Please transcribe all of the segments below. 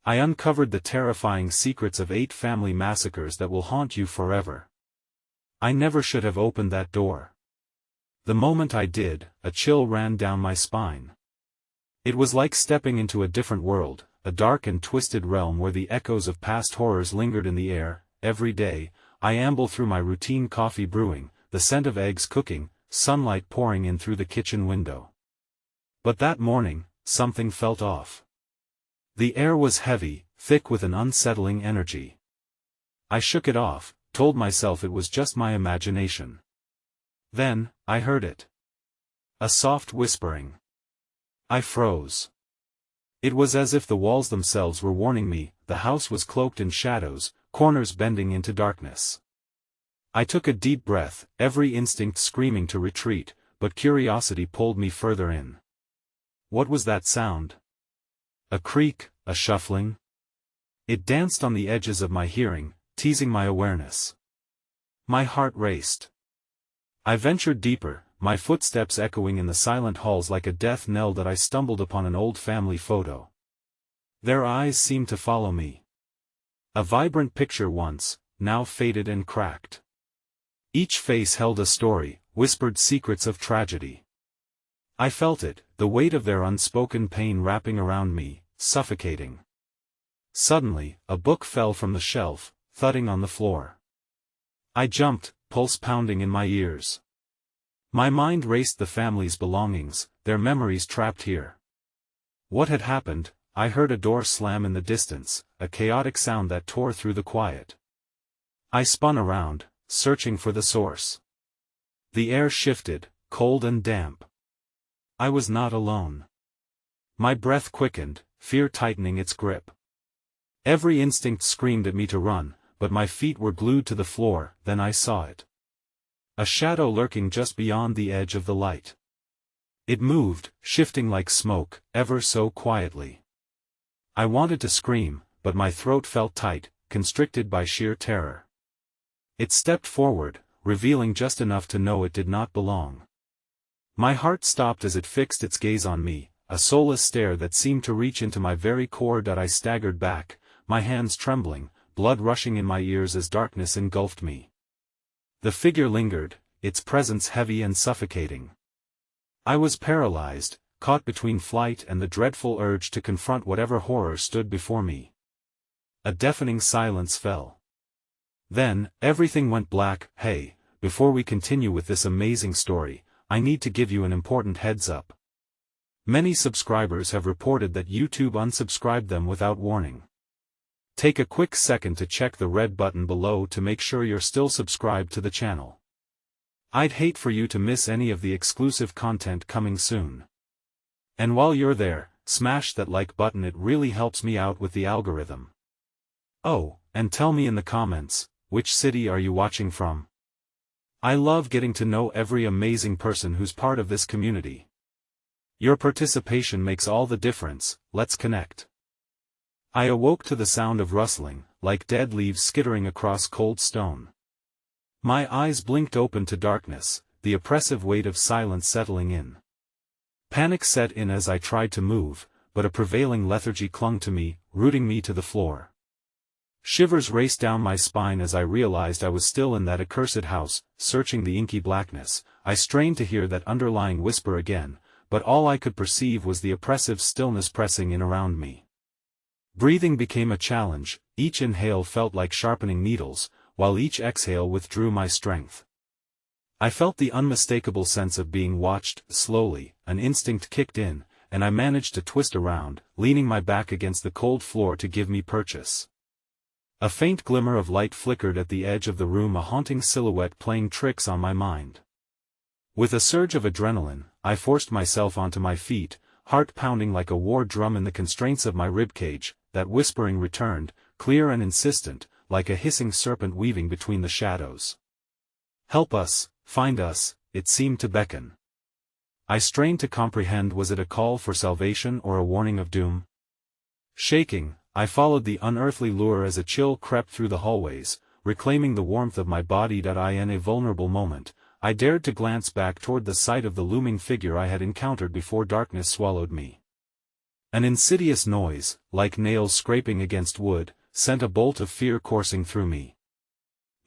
I uncovered the terrifying secrets of 8 family massacres that will haunt you forever. I never should have opened that door. The moment I did, a chill ran down my spine. It was like stepping into a different world, a dark and twisted realm where the echoes of past horrors lingered in the air. Every day, I amble through my routine coffee brewing, the scent of eggs cooking, sunlight pouring in through the kitchen window. But that morning, something felt off. The air was heavy, thick with an unsettling energy. I shook it off, told myself it was just my imagination. Then, I heard it. A soft whispering. I froze. It was as if the walls themselves were warning me. The house was cloaked in shadows, corners bending into darkness. I took a deep breath, every instinct screaming to retreat, but curiosity pulled me further in. What was that sound? A creak, a shuffling? It danced on the edges of my hearing, teasing my awareness. My heart raced. I ventured deeper, my footsteps echoing in the silent halls like a death knell that I stumbled upon an old family photo. Their eyes seemed to follow me. A vibrant picture once, now faded and cracked. Each face held a story, whispered secrets of tragedy. I felt it, the weight of their unspoken pain wrapping around me, suffocating. Suddenly, a book fell from the shelf, thudding on the floor. I jumped, pulse pounding in my ears. My mind raced the family's belongings, their memories trapped here. What had happened? I heard a door slam in the distance, a chaotic sound that tore through the quiet. I spun around, searching for the source. The air shifted, cold and damp. I was not alone. My breath quickened, fear tightening its grip. Every instinct screamed at me to run, but my feet were glued to the floor. Then I saw it. A shadow lurking just beyond the edge of the light. It moved, shifting like smoke, ever so quietly. I wanted to scream, but my throat felt tight, constricted by sheer terror. It stepped forward, revealing just enough to know it did not belong. My heart stopped as it fixed its gaze on me, a soulless stare that seemed to reach into my very core. I staggered back, my hands trembling, blood rushing in my ears as darkness engulfed me. The figure lingered, its presence heavy and suffocating. I was paralyzed, caught between flight and the dreadful urge to confront whatever horror stood before me. A deafening silence fell. Then, everything went black. Hey, before we continue with this amazing story, I need to give you an important heads up. Many subscribers have reported that YouTube unsubscribed them without warning. Take a quick second to check the red button below to make sure you're still subscribed to the channel. I'd hate for you to miss any of the exclusive content coming soon. And while you're there, smash that like button, it really helps me out with the algorithm. Oh, and tell me in the comments, which city are you watching from? I love getting to know every amazing person who's part of this community. Your participation makes all the difference. Let's connect. I awoke to the sound of rustling, like dead leaves skittering across cold stone. My eyes blinked open to darkness, the oppressive weight of silence settling in. Panic set in as I tried to move, but a prevailing lethargy clung to me, rooting me to the floor. Shivers raced down my spine as I realized I was still in that accursed house, searching the inky blackness. I strained to hear that underlying whisper again, but all I could perceive was the oppressive stillness pressing in around me. Breathing became a challenge, each inhale felt like sharpening needles, while each exhale withdrew my strength. I felt the unmistakable sense of being watched. Slowly, an instinct kicked in, and I managed to twist around, leaning my back against the cold floor to give me purchase. A faint glimmer of light flickered at the edge of the room, a haunting silhouette playing tricks on my mind. With a surge of adrenaline, I forced myself onto my feet, heart pounding like a war drum in the constraints of my ribcage. That whispering returned, clear and insistent, like a hissing serpent weaving between the shadows. Help us, find us, it seemed to beckon. I strained to comprehend, was it a call for salvation or a warning of doom? Shaking, I followed the unearthly lure as a chill crept through the hallways, reclaiming the warmth of my body. In a vulnerable moment, I dared to glance back toward the sight of the looming figure I had encountered before darkness swallowed me. An insidious noise, like nails scraping against wood, sent a bolt of fear coursing through me.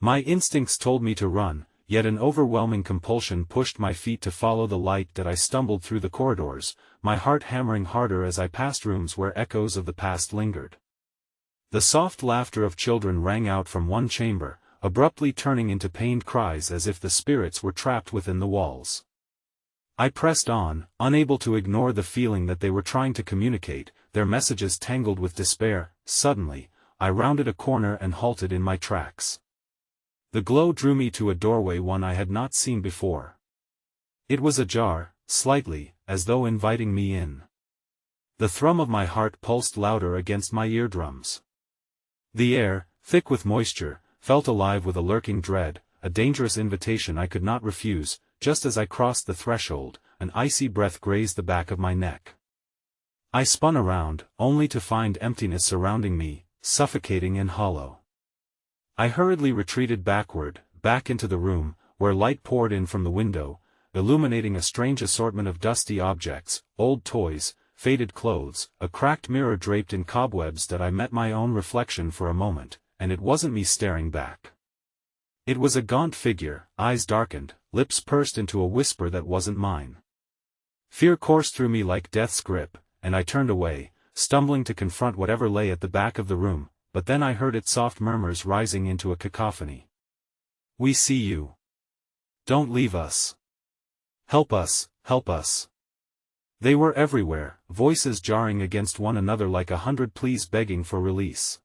My instincts told me to run, yet an overwhelming compulsion pushed my feet to follow the light that I stumbled through the corridors, my heart hammering harder as I passed rooms where echoes of the past lingered. The soft laughter of children rang out from one chamber, abruptly turning into pained cries as if the spirits were trapped within the walls. I pressed on, unable to ignore the feeling that they were trying to communicate, their messages tangled with despair. Suddenly, I rounded a corner and halted in my tracks. The glow drew me to a doorway one I had not seen before. It was ajar, slightly, as though inviting me in. The thrum of my heart pulsed louder against my eardrums. The air, thick with moisture, felt alive with a lurking dread, a dangerous invitation I could not refuse. Just as I crossed the threshold, an icy breath grazed the back of my neck. I spun around, only to find emptiness surrounding me, suffocating and hollow. I hurriedly retreated backward, back into the room, where light poured in from the window, illuminating a strange assortment of dusty objects, old toys, faded clothes, a cracked mirror draped in cobwebs. That I met my own reflection for a moment, and it wasn't me staring back. It was a gaunt figure, eyes darkened, lips pursed into a whisper that wasn't mine. Fear coursed through me like death's grip, and I turned away, stumbling to confront whatever lay at the back of the room, but then I heard its soft murmurs rising into a cacophony. "We see you. Don't leave us. Help us, help us." They were everywhere, voices jarring against one another like 100 pleas begging for release.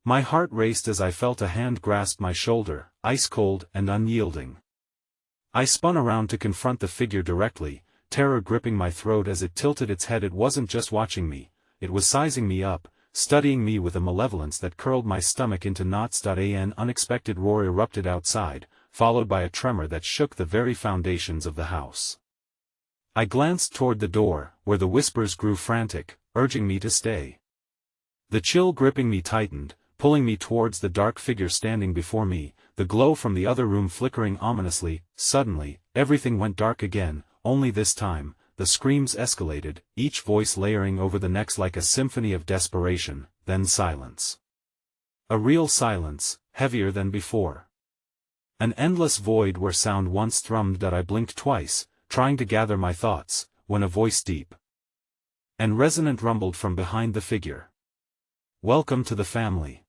My heart raced as I felt a hand grasp my shoulder, ice-cold and unyielding. I spun around to confront the figure directly, terror gripping my throat as it tilted its head. It wasn't just watching me, it was sizing me up, studying me with a malevolence that curled my stomach into knots. An unexpected roar erupted outside, followed by a tremor that shook the very foundations of the house. I glanced toward the door, where the whispers grew frantic, urging me to stay. The chill gripping me tightened, pulling me towards the dark figure standing before me, the glow from the other room flickering ominously. Suddenly, everything went dark again, only this time, the screams escalated, each voice layering over the next like a symphony of desperation, then silence. A real silence, heavier than before. An endless void where sound once thrummed. I blinked twice, trying to gather my thoughts, when a voice deep and resonant rumbled from behind the figure. "Welcome to the family."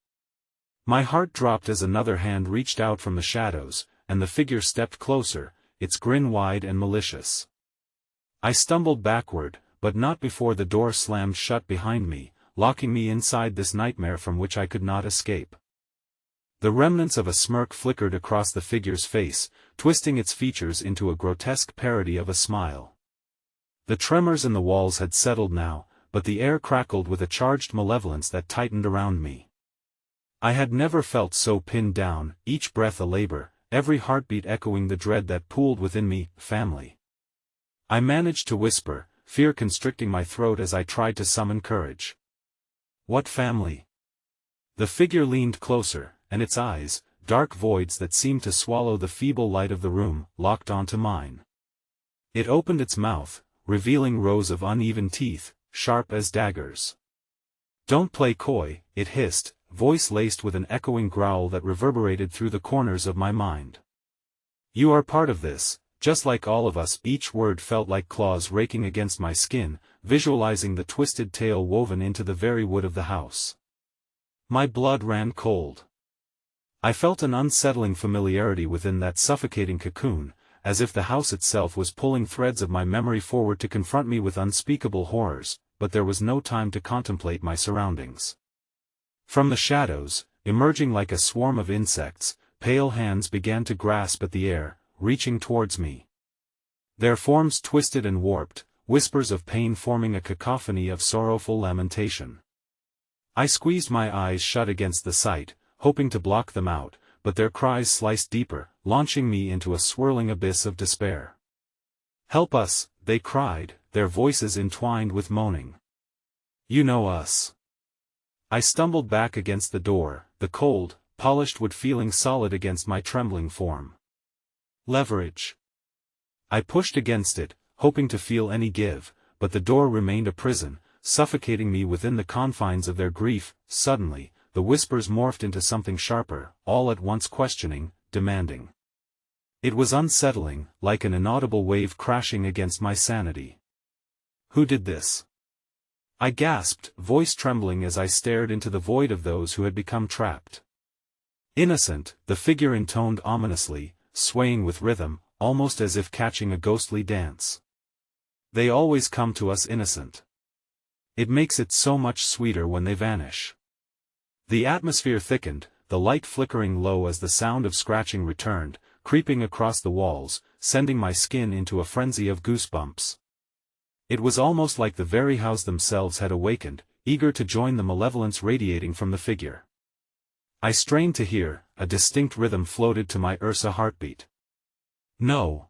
My heart dropped as another hand reached out from the shadows, and the figure stepped closer, its grin wide and malicious. I stumbled backward, but not before the door slammed shut behind me, locking me inside this nightmare from which I could not escape. The remnants of a smirk flickered across the figure's face, twisting its features into a grotesque parody of a smile. The tremors in the walls had settled now, but the air crackled with a charged malevolence that tightened around me. I had never felt so pinned down, each breath a labor, every heartbeat echoing the dread that pooled within me. "Family." I managed to whisper, fear constricting my throat as I tried to summon courage. "What family?" The figure leaned closer, and its eyes, dark voids that seemed to swallow the feeble light of the room, locked onto mine. It opened its mouth, revealing rows of uneven teeth, sharp as daggers. "Don't play coy," it hissed, voice laced with an echoing growl that reverberated through the corners of my mind. "You are part of this, just like all of us." Each word felt like claws raking against my skin, visualizing the twisted tale woven into the very wood of the house. My blood ran cold. I felt an unsettling familiarity within that suffocating cocoon, as if the house itself was pulling threads of my memory forward to confront me with unspeakable horrors, but there was no time to contemplate my surroundings. From the shadows, emerging like a swarm of insects, pale hands began to grasp at the air, reaching towards me. Their forms twisted and warped, whispers of pain forming a cacophony of sorrowful lamentation. I squeezed my eyes shut against the sight, hoping to block them out, but their cries sliced deeper, launching me into a swirling abyss of despair. "Help us," they cried, their voices entwined with moaning. "You know us." I stumbled back against the door, the cold, polished wood feeling solid against my trembling form. "Leverage." I pushed against it, hoping to feel any give, but the door remained a prison, suffocating me within the confines of their grief. Suddenly, the whispers morphed into something sharper, all at once questioning, demanding. It was unsettling, like an inaudible wave crashing against my sanity. "Who did this?" I gasped, voice trembling as I stared into the void of those who had become trapped. "Innocent," the figure intoned ominously, swaying with rhythm, almost as if catching a ghostly dance. "They always come to us innocent. It makes it so much sweeter when they vanish." The atmosphere thickened, the light flickering low as the sound of scratching returned, creeping across the walls, sending my skin into a frenzy of goosebumps. It was almost like the very house themselves had awakened, eager to join the malevolence radiating from the figure. I strained to hear, a distinct rhythm floated to my Ursa heartbeat. "No!"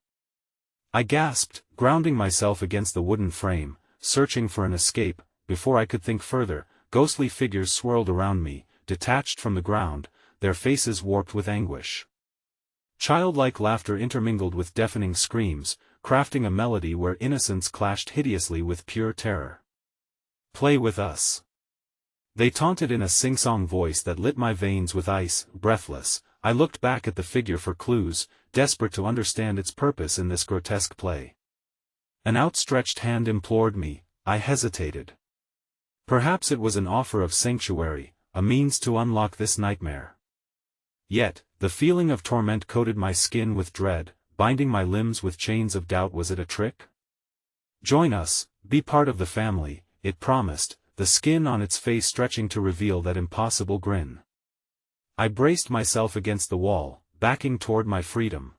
I gasped, grounding myself against the wooden frame, searching for an escape. Before I could think further, ghostly figures swirled around me, detached from the ground, their faces warped with anguish. Childlike laughter intermingled with deafening screams, crafting a melody where innocence clashed hideously with pure terror. "Play with us!" They taunted in a sing-song voice that lit my veins with ice. Breathless, I looked back at the figure for clues, desperate to understand its purpose in this grotesque play. An outstretched hand implored me. I hesitated. Perhaps it was an offer of sanctuary, a means to unlock this nightmare. Yet, the feeling of torment coated my skin with dread, binding my limbs with chains of doubt. Was it a trick? "Join us, be part of the family," it promised, the skin on its face stretching to reveal that impossible grin. I braced myself against the wall, backing toward my freedom.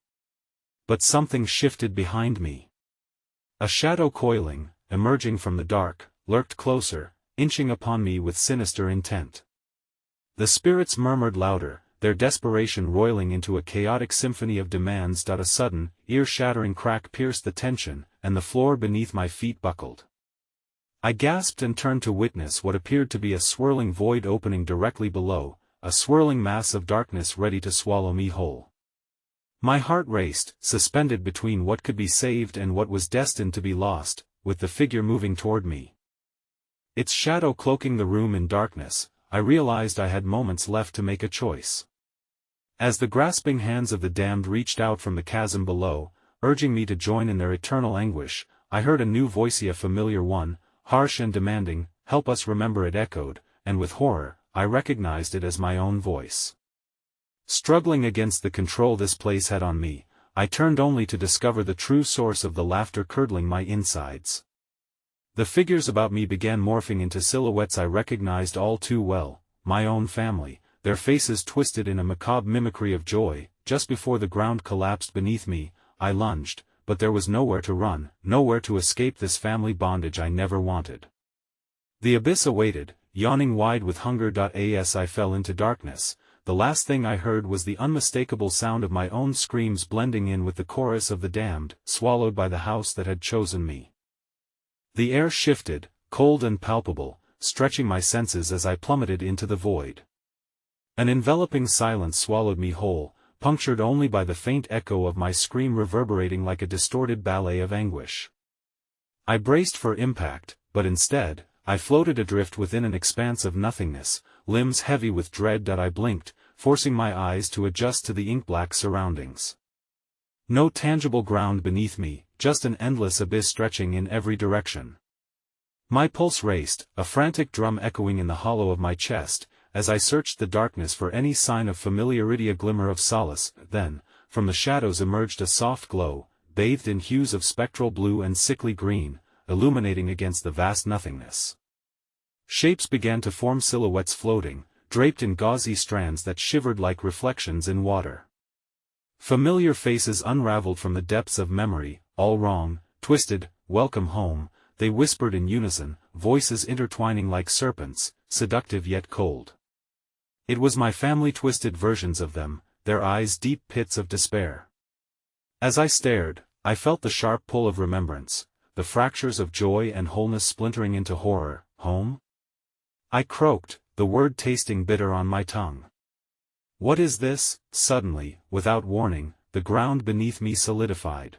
But something shifted behind me. A shadow coiling, emerging from the dark, lurked closer, inching upon me with sinister intent. The spirits murmured louder, their desperation roiling into a chaotic symphony of demands. A sudden, ear-shattering crack pierced the tension, and the floor beneath my feet buckled. I gasped and turned to witness what appeared to be a swirling void opening directly below, a swirling mass of darkness ready to swallow me whole. My heart raced, suspended between what could be saved and what was destined to be lost, with the figure moving toward me. Its shadow cloaking the room in darkness, I realized I had moments left to make a choice. As the grasping hands of the damned reached out from the chasm below, urging me to join in their eternal anguish, I heard a new voice, a familiar one, harsh and demanding. "Help us remember," it echoed, and with horror, I recognized it as my own voice. Struggling against the control this place had on me, I turned only to discover the true source of the laughter curdling my insides. The figures about me began morphing into silhouettes I recognized all too well, my own family, their faces twisted in a macabre mimicry of joy. Just before the ground collapsed beneath me, I lunged, but there was nowhere to run, nowhere to escape this family bondage I never wanted. The abyss awaited, yawning wide with hunger. As I fell into darkness, the last thing I heard was the unmistakable sound of my own screams blending in with the chorus of the damned, swallowed by the house that had chosen me. The air shifted, cold and palpable, stretching my senses as I plummeted into the void. An enveloping silence swallowed me whole, punctured only by the faint echo of my scream reverberating like a distorted ballet of anguish. I braced for impact, but instead, I floated adrift within an expanse of nothingness, limbs heavy with dread. I blinked, forcing my eyes to adjust to the ink-black surroundings. No tangible ground beneath me, just an endless abyss stretching in every direction. My pulse raced, a frantic drum echoing in the hollow of my chest, as I searched the darkness for any sign of familiarity, a glimmer of solace. Then, from the shadows emerged a soft glow, bathed in hues of spectral blue and sickly green, illuminating against the vast nothingness. Shapes began to form, silhouettes floating, draped in gauzy strands that shivered like reflections in water. Familiar faces unraveled from the depths of memory. "All wrong, twisted, welcome home," they whispered in unison, voices intertwining like serpents, seductive yet cold. It was my family, twisted versions of them, their eyes deep pits of despair. As I stared, I felt the sharp pull of remembrance, the fractures of joy and wholeness splintering into horror. "Home?" I croaked, the word tasting bitter on my tongue. "What is this?" Suddenly, without warning, the ground beneath me solidified.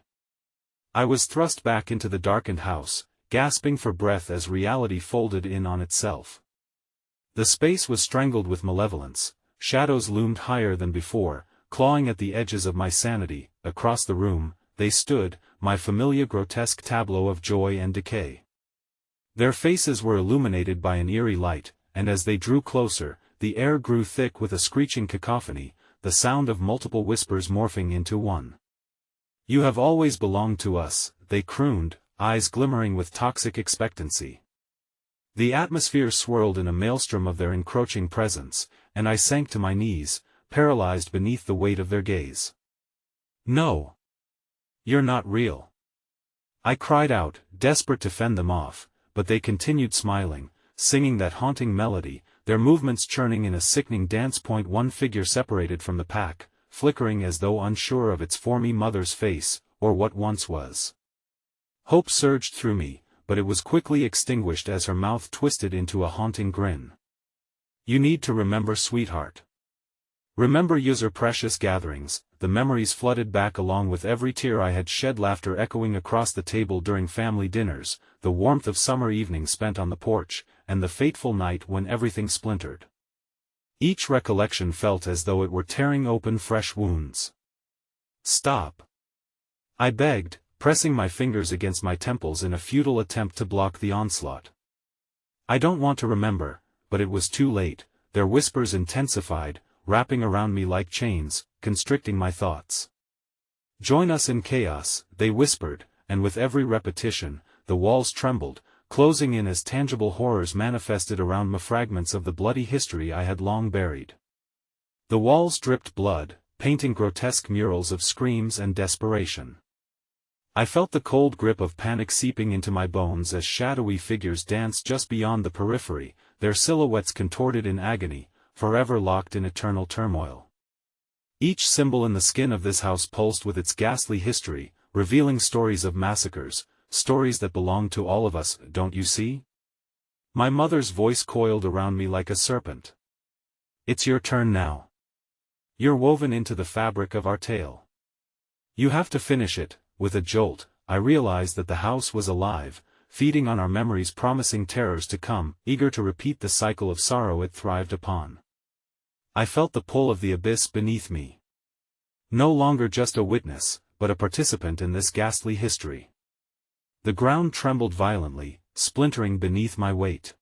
I was thrust back into the darkened house, gasping for breath as reality folded in on itself. The space was strangled with malevolence, shadows loomed higher than before, clawing at the edges of my sanity. Across the room, they stood, my familiar grotesque tableau of joy and decay. Their faces were illuminated by an eerie light, and as they drew closer, the air grew thick with a screeching cacophony, the sound of multiple whispers morphing into one. "You have always belonged to us," they crooned, eyes glimmering with toxic expectancy. The atmosphere swirled in a maelstrom of their encroaching presence, and I sank to my knees, paralyzed beneath the weight of their gaze. "No! You're not real!" I cried out, desperate to fend them off, but they continued smiling, singing that haunting melody, their movements churning in a sickening dance. One figure separated from the pack, flickering as though unsure of its formy mother's face, or what once was. Hope surged through me, but it was quickly extinguished as her mouth twisted into a haunting grin. "You need to remember, sweetheart. Remember your precious gatherings." The memories flooded back along with every tear I had shed, laughter echoing across the table during family dinners, the warmth of summer evenings spent on the porch, and the fateful night when everything splintered. Each recollection felt as though it were tearing open fresh wounds. "Stop!" I begged, pressing my fingers against my temples in a futile attempt to block the onslaught. "I don't want to remember," but it was too late. Their whispers intensified, wrapping around me like chains, constricting my thoughts. "Join us in chaos," they whispered, and with every repetition, the walls trembled, closing in as tangible horrors manifested around me, fragments of the bloody history I had long buried. The walls dripped blood, painting grotesque murals of screams and desperation. I felt the cold grip of panic seeping into my bones as shadowy figures danced just beyond the periphery, their silhouettes contorted in agony, forever locked in eternal turmoil. Each symbol in the skin of this house pulsed with its ghastly history, revealing stories of massacres, stories that belong to all of us, don't you see? My mother's voice coiled around me like a serpent. "It's your turn now. You're woven into the fabric of our tale. You have to finish it." With a jolt, I realized that the house was alive, feeding on our memories, promising terrors to come, eager to repeat the cycle of sorrow it thrived upon. I felt the pull of the abyss beneath me. No longer just a witness, but a participant in this ghastly history. The ground trembled violently, splintering beneath my weight.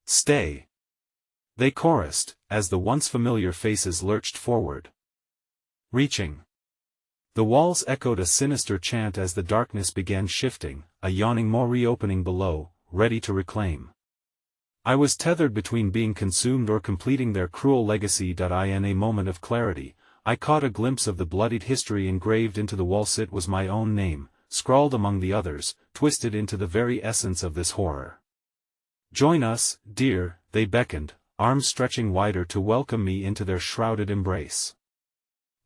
"Stay!" they chorused, as the once familiar faces lurched forward. Reaching. The walls echoed a sinister chant as the darkness began shifting, a yawning maw reopening below, ready to reclaim. I was tethered between being consumed or completing their cruel legacy. In a moment of clarity, I caught a glimpse of the bloodied history engraved into the walls. It was my own name, scrawled among the others, twisted into the very essence of this horror. "Join us, dear," they beckoned, arms stretching wider to welcome me into their shrouded embrace.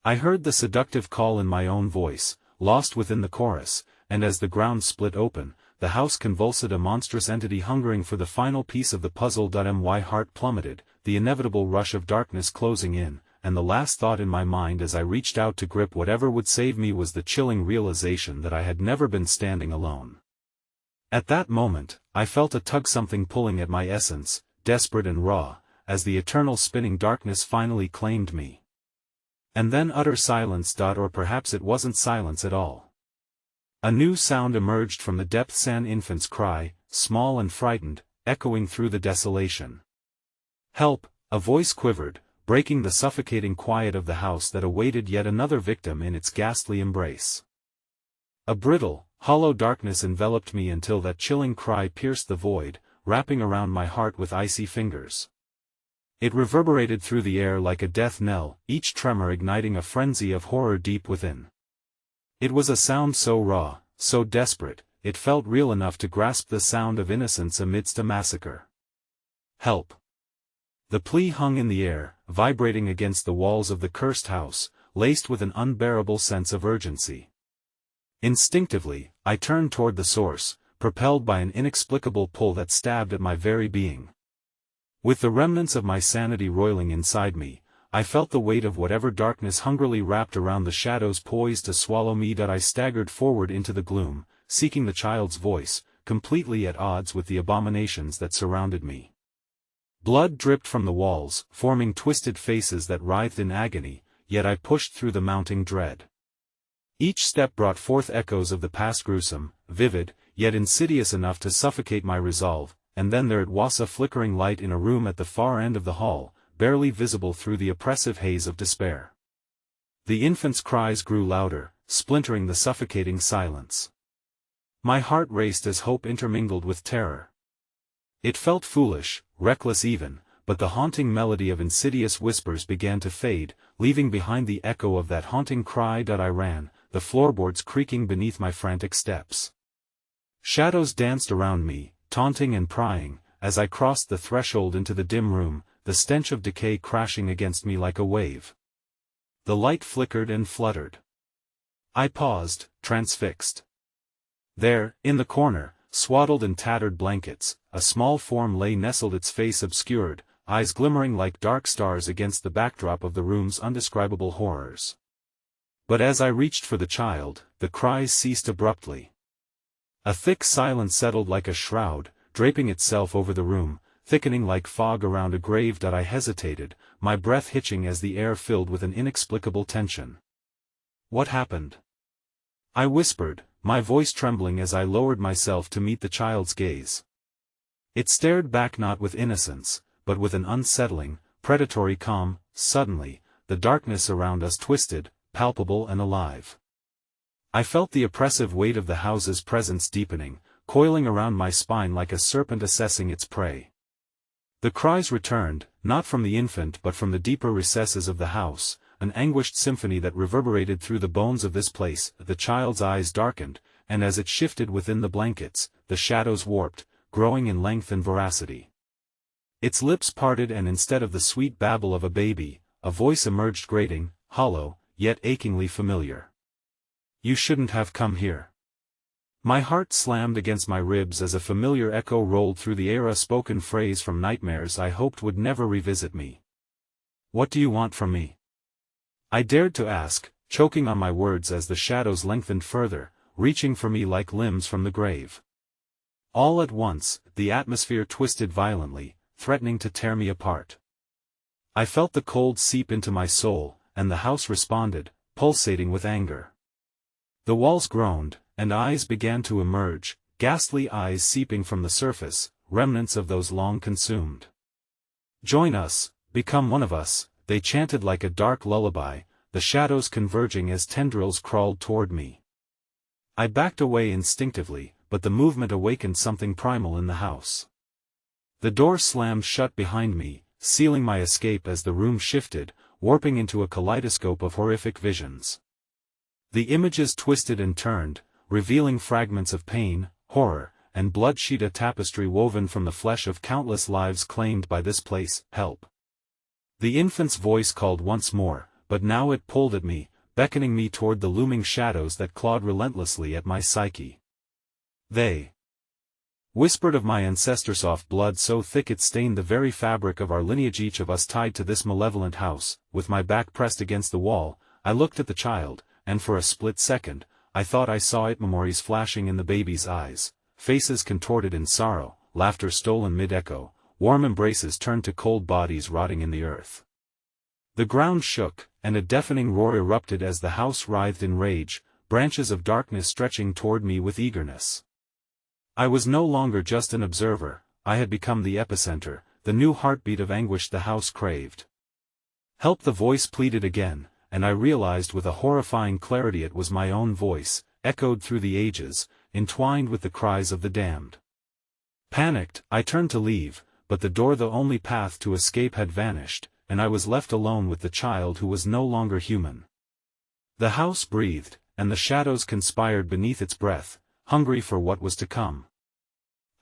I heard the seductive call in my own voice, lost within the chorus, and as the ground split open, the house convulsed, a monstrous entity hungering for the final piece of the puzzle. My heart plummeted, the inevitable rush of darkness closing in, and the last thought in my mind as I reached out to grip whatever would save me was the chilling realization that I had never been standing alone. At that moment, I felt a tug, something pulling at my essence, desperate and raw, as the eternal spinning darkness finally claimed me. And then utter silence. Or perhaps it wasn't silence at all. A new sound emerged from the depths, an infant's cry, small and frightened, echoing through the desolation. "Help!" a voice quivered, breaking the suffocating quiet of the house that awaited yet another victim in its ghastly embrace. A brittle, hollow darkness enveloped me until that chilling cry pierced the void, wrapping around my heart with icy fingers. It reverberated through the air like a death knell, each tremor igniting a frenzy of horror deep within. It was a sound so raw, so desperate, it felt real enough to grasp the sound of innocence amidst a massacre. "Help!" The plea hung in the air, vibrating against the walls of the cursed house, laced with an unbearable sense of urgency. Instinctively, I turned toward the source, propelled by an inexplicable pull that stabbed at my very being. With the remnants of my sanity roiling inside me, I felt the weight of whatever darkness hungrily wrapped around the shadows poised to swallow me. I staggered forward into the gloom, seeking the child's voice, completely at odds with the abominations that surrounded me. Blood dripped from the walls, forming twisted faces that writhed in agony, yet I pushed through the mounting dread. Each step brought forth echoes of the past, gruesome, vivid, yet insidious enough to suffocate my resolve, and then there was a flickering light in a room at the far end of the hall, barely visible through the oppressive haze of despair. The infant's cries grew louder, splintering the suffocating silence. My heart raced as hope intermingled with terror. It felt foolish, reckless even, but the haunting melody of insidious whispers began to fade, leaving behind the echo of that haunting cry. I ran, the floorboards creaking beneath my frantic steps. Shadows danced around me, taunting and prying, as I crossed the threshold into the dim room, the stench of decay crashing against me like a wave. The light flickered and fluttered. I paused, transfixed. There, in the corner, swaddled in tattered blankets, a small form lay nestled, its face obscured, eyes glimmering like dark stars against the backdrop of the room's undescribable horrors. But as I reached for the child, the cries ceased abruptly. A thick silence settled like a shroud, draping itself over the room, thickening like fog around a grave. I hesitated, my breath hitching as the air filled with an inexplicable tension. "What happened?" I whispered, my voice trembling as I lowered myself to meet the child's gaze. It stared back not with innocence, but with an unsettling, predatory calm. Suddenly, the darkness around us twisted, palpable and alive. I felt the oppressive weight of the house's presence deepening, coiling around my spine like a serpent assessing its prey. The cries returned, not from the infant but from the deeper recesses of the house, an anguished symphony that reverberated through the bones of this place. The child's eyes darkened, and as it shifted within the blankets, the shadows warped, growing in length and veracity. Its lips parted, and instead of the sweet babble of a baby, a voice emerged, grating, hollow, yet achingly familiar. "You shouldn't have come here." My heart slammed against my ribs as a familiar echo rolled through the air, a spoken phrase from nightmares I hoped would never revisit me. "What do you want from me?" I dared to ask, choking on my words as the shadows lengthened further, reaching for me like limbs from the grave. All at once, the atmosphere twisted violently, threatening to tear me apart. I felt the cold seep into my soul, and the house responded, pulsating with anger. The walls groaned, and eyes began to emerge, ghastly eyes seeping from the surface, remnants of those long consumed. "Join us, become one of us," they chanted like a dark lullaby, the shadows converging as tendrils crawled toward me. I backed away instinctively, but the movement awakened something primal in the house. The door slammed shut behind me, sealing my escape as the room shifted, warping into a kaleidoscope of horrific visions. The images twisted and turned, revealing fragments of pain, horror, and bloodshed, a tapestry woven from the flesh of countless lives claimed by this place. "Help!" The infant's voice called once more, but now it pulled at me, beckoning me toward the looming shadows that clawed relentlessly at my psyche. "They whispered of my ancestor, soft blood so thick it stained the very fabric of our lineage, each of us tied to this malevolent house." With my back pressed against the wall, I looked at the child, and for a split second, I thought I saw it, memories flashing in the baby's eyes, faces contorted in sorrow, laughter stolen mid-echo, warm embraces turned to cold bodies rotting in the earth. The ground shook, and a deafening roar erupted as the house writhed in rage, branches of darkness stretching toward me with eagerness. I was no longer just an observer, I had become the epicenter, the new heartbeat of anguish the house craved. "Help!" the voice pleaded again, and I realized with a horrifying clarity it was my own voice, echoed through the ages, entwined with the cries of the damned. Panicked, I turned to leave, but the door, the only path to escape, had vanished, and I was left alone with the child who was no longer human. The house breathed, and the shadows conspired beneath its breath, hungry for what was to come.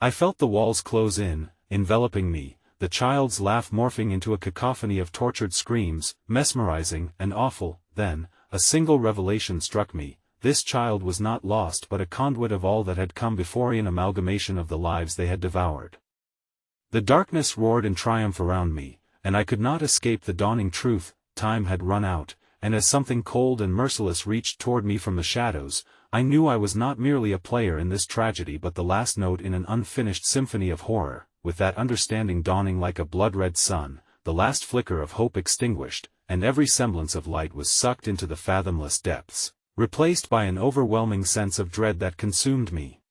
I felt the walls close in, enveloping me, the child's laugh morphing into a cacophony of tortured screams, mesmerizing and awful. Then, a single revelation struck me: this child was not lost but a conduit of all that had come before, an amalgamation of the lives they had devoured. The darkness roared in triumph around me, and I could not escape the dawning truth: time had run out, and as something cold and merciless reached toward me from the shadows, I knew I was not merely a player in this tragedy but the last note in an unfinished symphony of horror, with that understanding dawning like a blood-red sun, the last flicker of hope extinguished, and every semblance of light was sucked into the fathomless depths, replaced by an overwhelming sense of dread that consumed me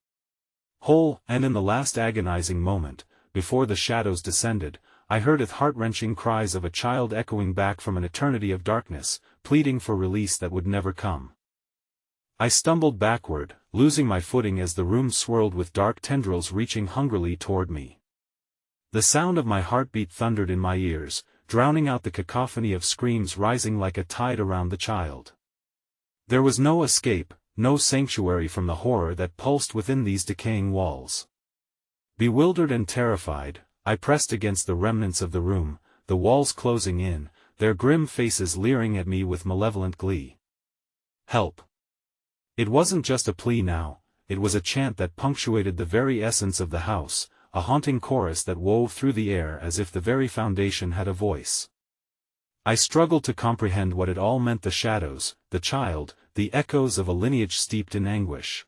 whole. And in the last agonizing moment, before the shadows descended, I heard the heart-wrenching cries of a child echoing back from an eternity of darkness, pleading for release that would never come. I stumbled backward, losing my footing as the room swirled with dark tendrils reaching hungrily toward me. The sound of my heartbeat thundered in my ears, drowning out the cacophony of screams rising like a tide around the child. There was no escape, no sanctuary from the horror that pulsed within these decaying walls. Bewildered and terrified, I pressed against the remnants of the room, the walls closing in, their grim faces leering at me with malevolent glee. Help! It wasn't just a plea now, it was a chant that punctuated the very essence of the house, a haunting chorus that wove through the air as if the very foundation had a voice. I struggled to comprehend what it all meant: the shadows, the child, the echoes of a lineage steeped in anguish.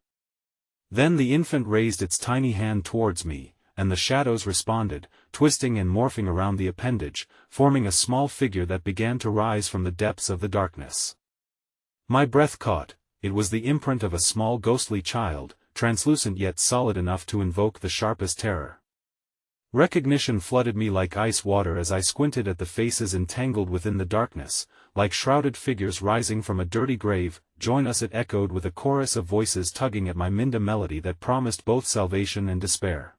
Then the infant raised its tiny hand towards me, and the shadows responded, twisting and morphing around the appendage, forming a small figure that began to rise from the depths of the darkness. My breath caught. It was the imprint of a small ghostly child, translucent yet solid enough to invoke the sharpest terror. Recognition flooded me like ice water as I squinted at the faces entangled within the darkness, like shrouded figures rising from a dirty grave. Join us, it echoed with a chorus of voices tugging at my Minda melody that promised both salvation and despair.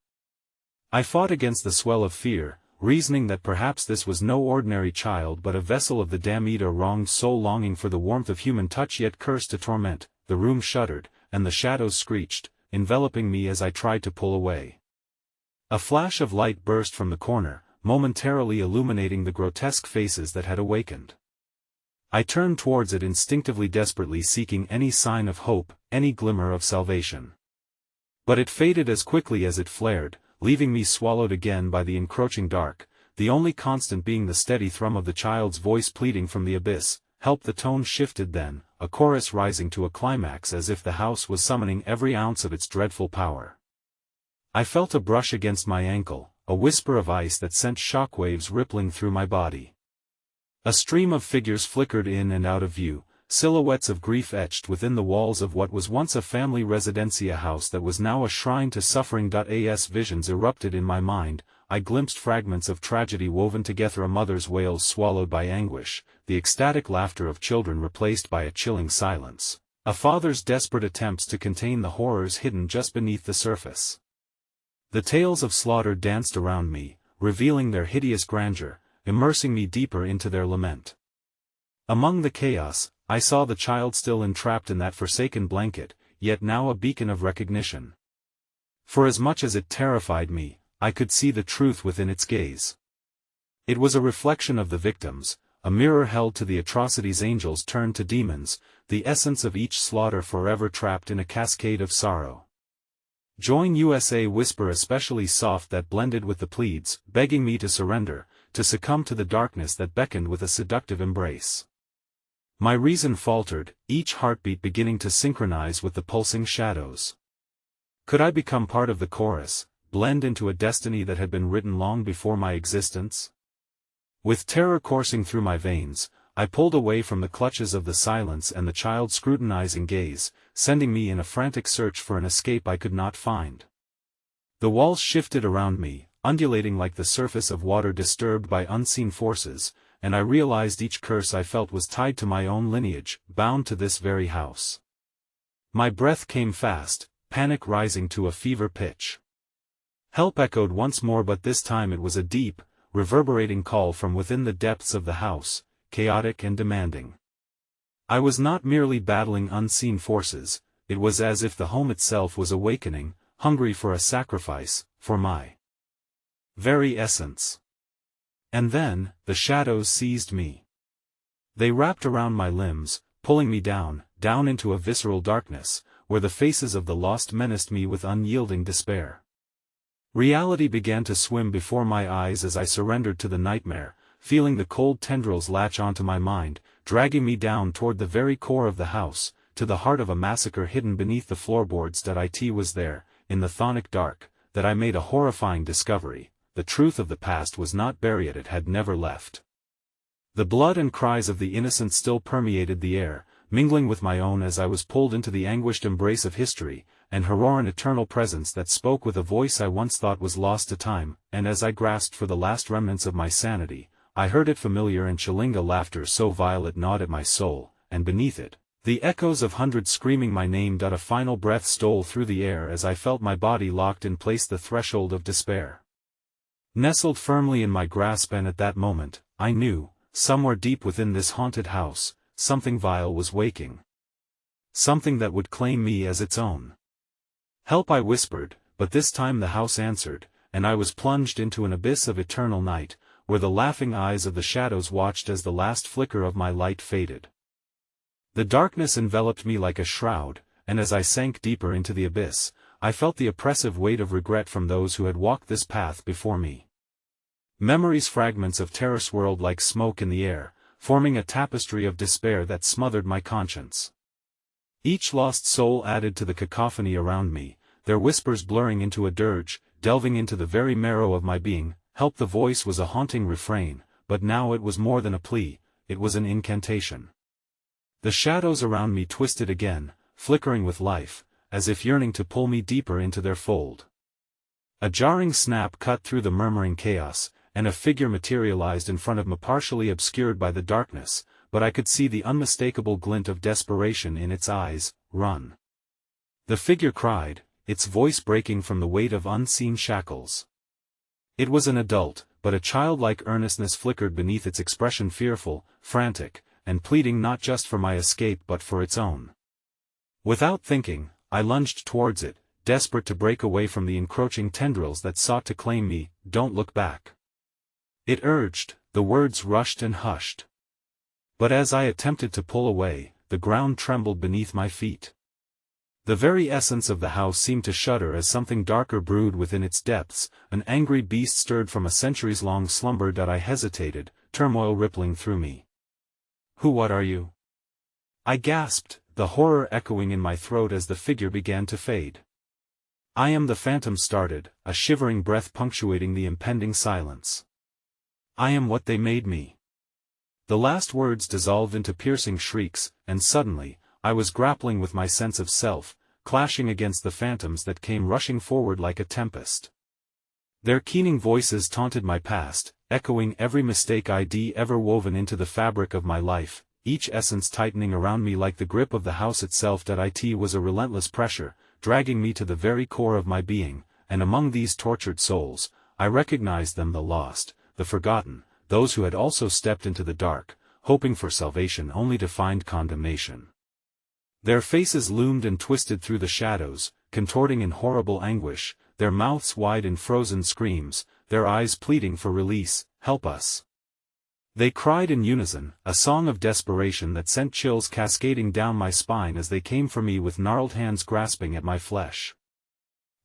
I fought against the swell of fear, reasoning that perhaps this was no ordinary child but a vessel of the damned or wronged soul longing for the warmth of human touch yet cursed to torment. The room shuddered, and the shadows screeched, enveloping me as I tried to pull away. A flash of light burst from the corner, momentarily illuminating the grotesque faces that had awakened. I turned towards it instinctively, desperately seeking any sign of hope, any glimmer of salvation. But it faded as quickly as it flared, leaving me swallowed again by the encroaching dark, the only constant being the steady thrum of the child's voice pleading from the abyss. Help! The tone shifted then, a chorus rising to a climax as if the house was summoning every ounce of its dreadful power. I felt a brush against my ankle, a whisper of ice that sent shockwaves rippling through my body. A stream of figures flickered in and out of view, silhouettes of grief etched within the walls of what was once a family residencia house that was now a shrine to suffering. As visions erupted in my mind, I glimpsed fragments of tragedy woven together: a mother's wails swallowed by anguish, the ecstatic laughter of children replaced by a chilling silence, a father's desperate attempts to contain the horrors hidden just beneath the surface. The tales of slaughter danced around me, revealing their hideous grandeur, immersing me deeper into their lament. Among the chaos, I saw the child still entrapped in that forsaken blanket, yet now a beacon of recognition. For as much as it terrified me, I could see the truth within its gaze. It was a reflection of the victims, a mirror held to the atrocities angels turned to demons, the essence of each slaughter forever trapped in a cascade of sorrow. Join USA whisper especially soft that blended with the pleads, begging me to surrender, to succumb to the darkness that beckoned with a seductive embrace. My reason faltered, each heartbeat beginning to synchronize with the pulsing shadows. Could I become part of the chorus, blend into a destiny that had been written long before my existence? With terror coursing through my veins, I pulled away from the clutches of the silence and the child's scrutinizing gaze, sending me in a frantic search for an escape I could not find. The walls shifted around me, undulating like the surface of water disturbed by unseen forces, and I realized each curse I felt was tied to my own lineage, bound to this very house. My breath came fast, panic rising to a fever pitch. Help echoed once more, but this time it was a deep, reverberating call from within the depths of the house, chaotic and demanding. I was not merely battling unseen forces, it was as if the home itself was awakening, hungry for a sacrifice, for my very essence. And then, the shadows seized me. They wrapped around my limbs, pulling me down into a visceral darkness, where the faces of the lost menaced me with unyielding despair. Reality began to swim before my eyes as I surrendered to the nightmare, feeling the cold tendrils latch onto my mind, dragging me down toward the very core of the house, to the heart of a massacre hidden beneath the floorboards. That it was there, in the chthonic dark, that I made a horrifying discovery. The truth of the past was not buried, it had never left. The blood and cries of the innocent still permeated the air, mingling with my own as I was pulled into the anguished embrace of history, and horror, an eternal presence that spoke with a voice I once thought was lost to time. And as I grasped for the last remnants of my sanity, I heard it familiar and chilling, a laughter so vile it gnawed at my soul, and beneath it, the echoes of hundreds screaming my name. A final breath stole through the air as I felt my body locked in place, the threshold of despair nestled firmly in my grasp, and at that moment, I knew, somewhere deep within this haunted house, something vile was waking. Something that would claim me as its own. "Help," I whispered, but this time the house answered, and I was plunged into an abyss of eternal night, where the laughing eyes of the shadows watched as the last flicker of my light faded. The darkness enveloped me like a shroud, and as I sank deeper into the abyss, I felt the oppressive weight of regret from those who had walked this path before me. Memories, fragments of terror swirled like smoke in the air, forming a tapestry of despair that smothered my conscience. Each lost soul added to the cacophony around me, their whispers blurring into a dirge, delving into the very marrow of my being. "Help." The voice was a haunting refrain, but now it was more than a plea, it was an incantation. The shadows around me twisted again, flickering with life, as if yearning to pull me deeper into their fold. A jarring snap cut through the murmuring chaos, and a figure materialized in front of me, partially obscured by the darkness, but I could see the unmistakable glint of desperation in its eyes. "Run!" the figure cried, its voice breaking from the weight of unseen shackles. It was an adult, but a childlike earnestness flickered beneath its expression, fearful, frantic, and pleading not just for my escape but for its own. Without thinking, I lunged towards it, desperate to break away from the encroaching tendrils that sought to claim me. "Don't look back," it urged. The words rushed and hushed. But as I attempted to pull away, the ground trembled beneath my feet. The very essence of the house seemed to shudder as something darker brewed within its depths, an angry beast stirred from a centuries-long slumber. I hesitated, turmoil rippling through me. What are you?" I gasped, the horror echoing in my throat as the figure began to fade. "I am the phantom," started, a shivering breath punctuating the impending silence. "I am what they made me." The last words dissolved into piercing shrieks, and suddenly, I was grappling with my sense of self, clashing against the phantoms that came rushing forward like a tempest. Their keening voices taunted my past, echoing every mistake I'd ever woven into the fabric of my life, each essence tightening around me like the grip of the house itself. It was a relentless pressure, dragging me to the very core of my being, and among these tortured souls, I recognized them, the lost, the forgotten, those who had also stepped into the dark, hoping for salvation only to find condemnation. Their faces loomed and twisted through the shadows, contorting in horrible anguish, their mouths wide in frozen screams, their eyes pleading for release. "Help us!" they cried in unison, a song of desperation that sent chills cascading down my spine as they came for me with gnarled hands grasping at my flesh.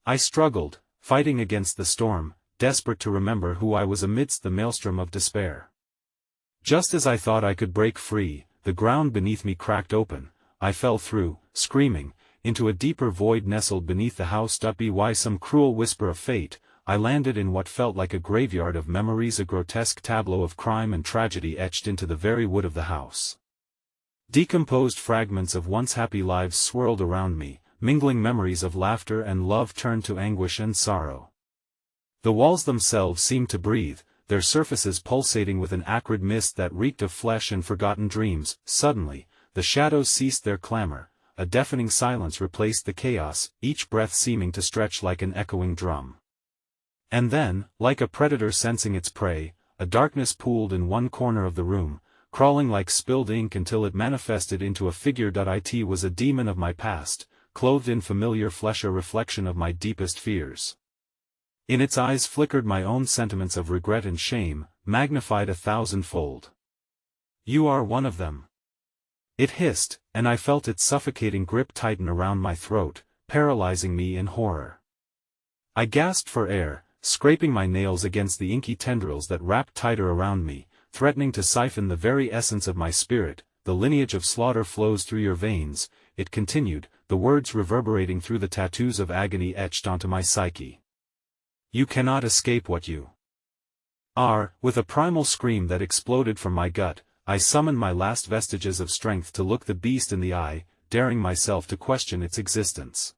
I struggled, fighting against the storm, desperate to remember who I was amidst the maelstrom of despair. Just as I thought I could break free, the ground beneath me cracked open. I fell through, screaming, into a deeper void nestled beneath the house. By some cruel whisper of fate, I landed in what felt like a graveyard of memories, a grotesque tableau of crime and tragedy etched into the very wood of the house. Decomposed fragments of once happy lives swirled around me, mingling memories of laughter and love turned to anguish and sorrow. The walls themselves seemed to breathe, their surfaces pulsating with an acrid mist that reeked of flesh and forgotten dreams. Suddenly, the shadows ceased their clamor, a deafening silence replaced the chaos, each breath seeming to stretch like an echoing drum. And then, like a predator sensing its prey, a darkness pooled in one corner of the room, crawling like spilled ink until it manifested into a figure. It was a demon of my past, clothed in familiar flesh, a reflection of my deepest fears. In its eyes flickered my own sentiments of regret and shame, magnified 1,000-fold. "You are one of them," it hissed, and I felt its suffocating grip tighten around my throat, paralyzing me in horror. I gasped for air, scraping my nails against the inky tendrils that wrapped tighter around me, threatening to siphon the very essence of my spirit. The lineage of slaughter flows through your veins, it continued, the words reverberating through the tattoos of agony etched onto my psyche. You cannot escape what you are. With a primal scream that exploded from my gut, I summoned my last vestiges of strength to look the beast in the eye, daring myself to question its existence.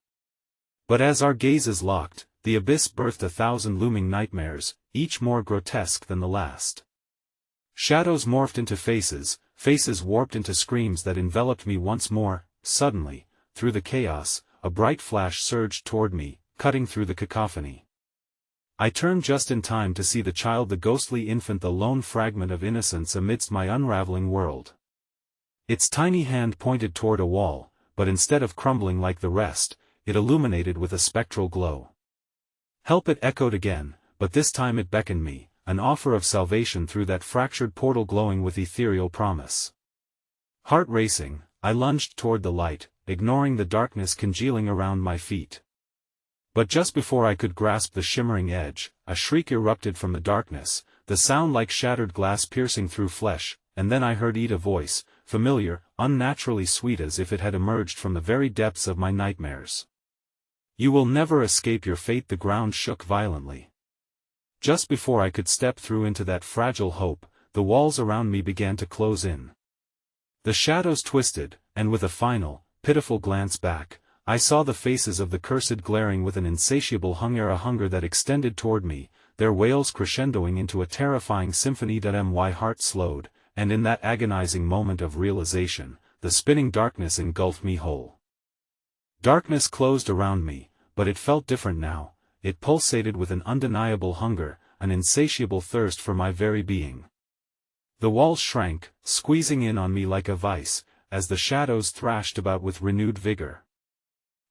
But as our gazes locked, the abyss birthed 1,000 looming nightmares, each more grotesque than the last. Shadows morphed into faces, faces warped into screams that enveloped me once more. Suddenly, through the chaos, a bright flash surged toward me, cutting through the cacophony. I turned just in time to see the child, the ghostly infant, the lone fragment of innocence amidst my unraveling world. Its tiny hand pointed toward a wall, but instead of crumbling like the rest, it illuminated with a spectral glow. Help, it echoed again, but this time it beckoned me, an offer of salvation through that fractured portal glowing with ethereal promise. Heart racing, I lunged toward the light, ignoring the darkness congealing around my feet. But just before I could grasp the shimmering edge, a shriek erupted from the darkness, the sound like shattered glass piercing through flesh, and then I heard a voice, familiar, unnaturally sweet, as if it had emerged from the very depths of my nightmares. You will never escape your fate. The ground shook violently. Just before I could step through into that fragile hope, the walls around me began to close in. The shadows twisted, and with a final, pitiful glance back, I saw the faces of the cursed glaring with an insatiable hunger, a hunger that extended toward me, their wails crescendoing into a terrifying symphony. My heart slowed, and in that agonizing moment of realization, the spinning darkness engulfed me whole. Darkness closed around me, but it felt different now. It pulsated with an undeniable hunger, an insatiable thirst for my very being. The walls shrank, squeezing in on me like a vice, as the shadows thrashed about with renewed vigor.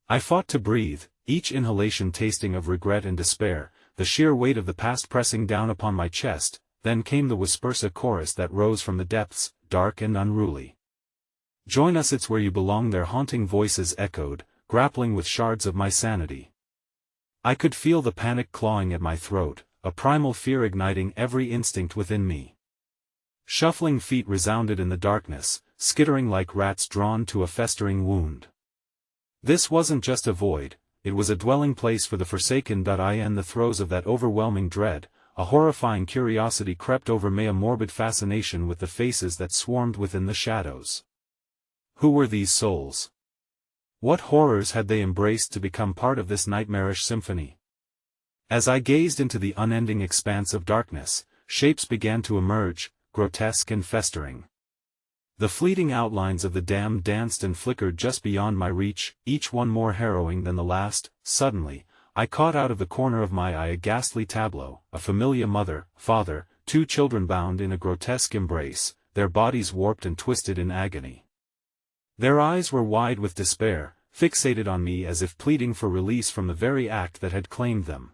I fought to breathe, each inhalation tasting of regret and despair, the sheer weight of the past pressing down upon my chest. Then came the whisperous chorus that rose from the depths, dark and unruly. Join us, it's where you belong. Their haunting voices echoed, grappling with shards of my sanity. I could feel the panic clawing at my throat, a primal fear igniting every instinct within me. Shuffling feet resounded in the darkness, skittering like rats drawn to a festering wound. This wasn't just a void, it was a dwelling place for the forsaken. In the throes of that overwhelming dread, a horrifying curiosity crept over me, a morbid fascination with the faces that swarmed within the shadows. Who were these souls? What horrors had they embraced to become part of this nightmarish symphony? As I gazed into the unending expanse of darkness, shapes began to emerge, grotesque and festering. The fleeting outlines of the damned danced and flickered just beyond my reach, each one more harrowing than the last. Suddenly, I caught out of the corner of my eye a ghastly tableau, a familiar mother, father, two children bound in a grotesque embrace, their bodies warped and twisted in agony. Their eyes were wide with despair, fixated on me as if pleading for release from the very act that had claimed them.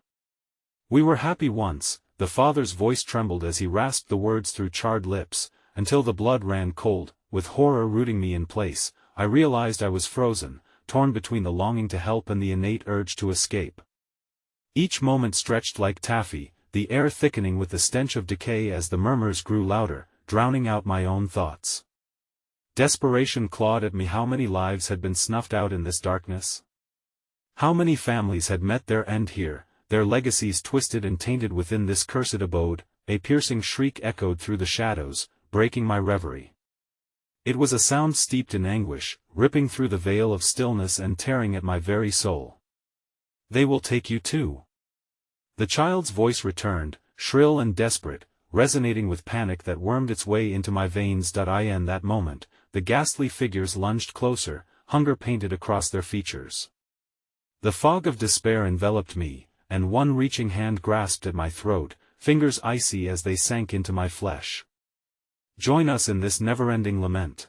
We were happy once, the father's voice trembled as he rasped the words through charred lips, until the blood ran cold. With horror rooting me in place, I realized I was frozen, torn between the longing to help and the innate urge to escape. Each moment stretched like taffy, the air thickening with the stench of decay as the murmurs grew louder, drowning out my own thoughts. Desperation clawed at me. How many lives had been snuffed out in this darkness? How many families had met their end here, their legacies twisted and tainted within this cursed abode? A piercing shriek echoed through the shadows, breaking my reverie. It was a sound steeped in anguish, ripping through the veil of stillness and tearing at my very soul. They will take you too. The child's voice returned, shrill and desperate, resonating with panic that wormed its way into my veins. In that moment, the ghastly figures lunged closer, hunger painted across their features. The fog of despair enveloped me, and one reaching hand grasped at my throat, fingers icy as they sank into my flesh. Join us in this never-ending lament.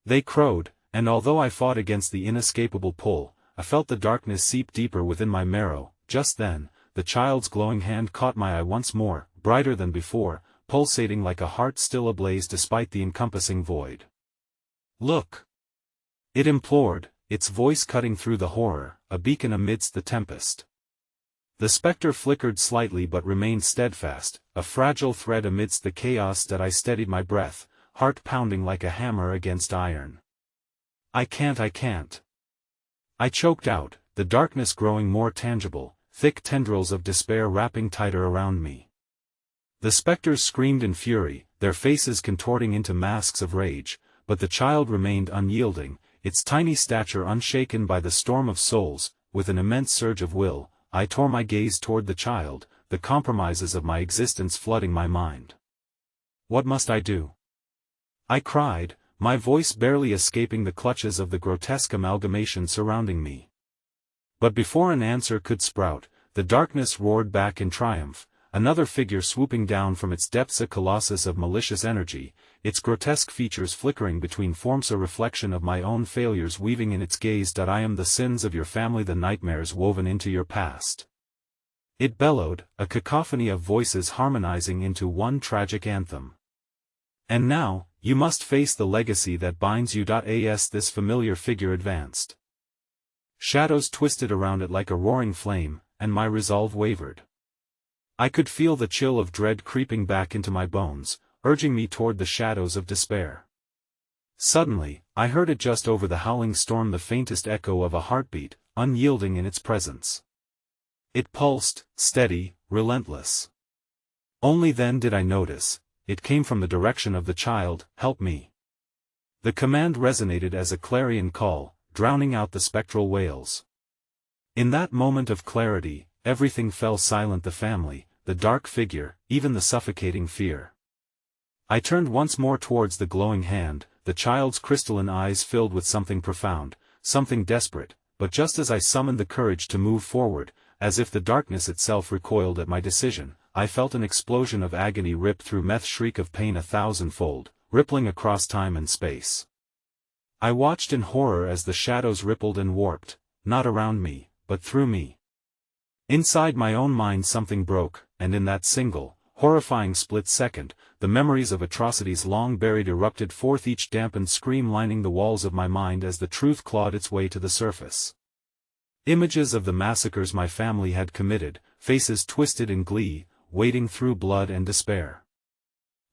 They crowed, and although I fought against the inescapable pull, I felt the darkness seep deeper within my marrow. Just then, the child's glowing hand caught my eye once more, brighter than before, pulsating like a heart still ablaze despite the encompassing void. Look! It implored, its voice cutting through the horror, a beacon amidst the tempest. The spectre flickered slightly but remained steadfast, a fragile thread amidst the chaos that I steadied my breath, heart pounding like a hammer against iron. I can't. I choked out, the darkness growing more tangible, thick tendrils of despair wrapping tighter around me. The specters screamed in fury, their faces contorting into masks of rage, but the child remained unyielding, its tiny stature unshaken by the storm of souls. With an immense surge of will, I tore my gaze toward the child, the compromises of my existence flooding my mind. What must I do? I cried, my voice barely escaping the clutches of the grotesque amalgamation surrounding me. But before an answer could sprout, the darkness roared back in triumph, another figure swooping down from its depths, a colossus of malicious energy, its grotesque features flickering between forms, a reflection of my own failures weaving in its gaze. I am the sins of your family, the nightmares woven into your past. It bellowed, a cacophony of voices harmonizing into one tragic anthem. And now, you must face the legacy that binds you. As this familiar figure advanced, shadows twisted around it like a roaring flame, and my resolve wavered. I could feel the chill of dread creeping back into my bones, urging me toward the shadows of despair. Suddenly, I heard it just over the howling storm, the faintest echo of a heartbeat, unyielding in its presence. It pulsed, steady, relentless. Only then did I notice, it came from the direction of the child. Help me. The command resonated as a clarion call, drowning out the spectral wails. In that moment of clarity, everything fell silent, the family, the dark figure, even the suffocating fear. I turned once more towards the glowing hand, the child's crystalline eyes filled with something profound, something desperate, but just as I summoned the courage to move forward, as if the darkness itself recoiled at my decision, I felt an explosion of agony rip through me, shriek of pain 1,000-fold, rippling across time and space. I watched in horror as the shadows rippled and warped, not around me, but through me. Inside my own mind something broke, and in that single, horrifying split second, the memories of atrocities long buried erupted forth, each dampened scream lining the walls of my mind as the truth clawed its way to the surface. Images of the massacres my family had committed, faces twisted in glee, wading through blood and despair.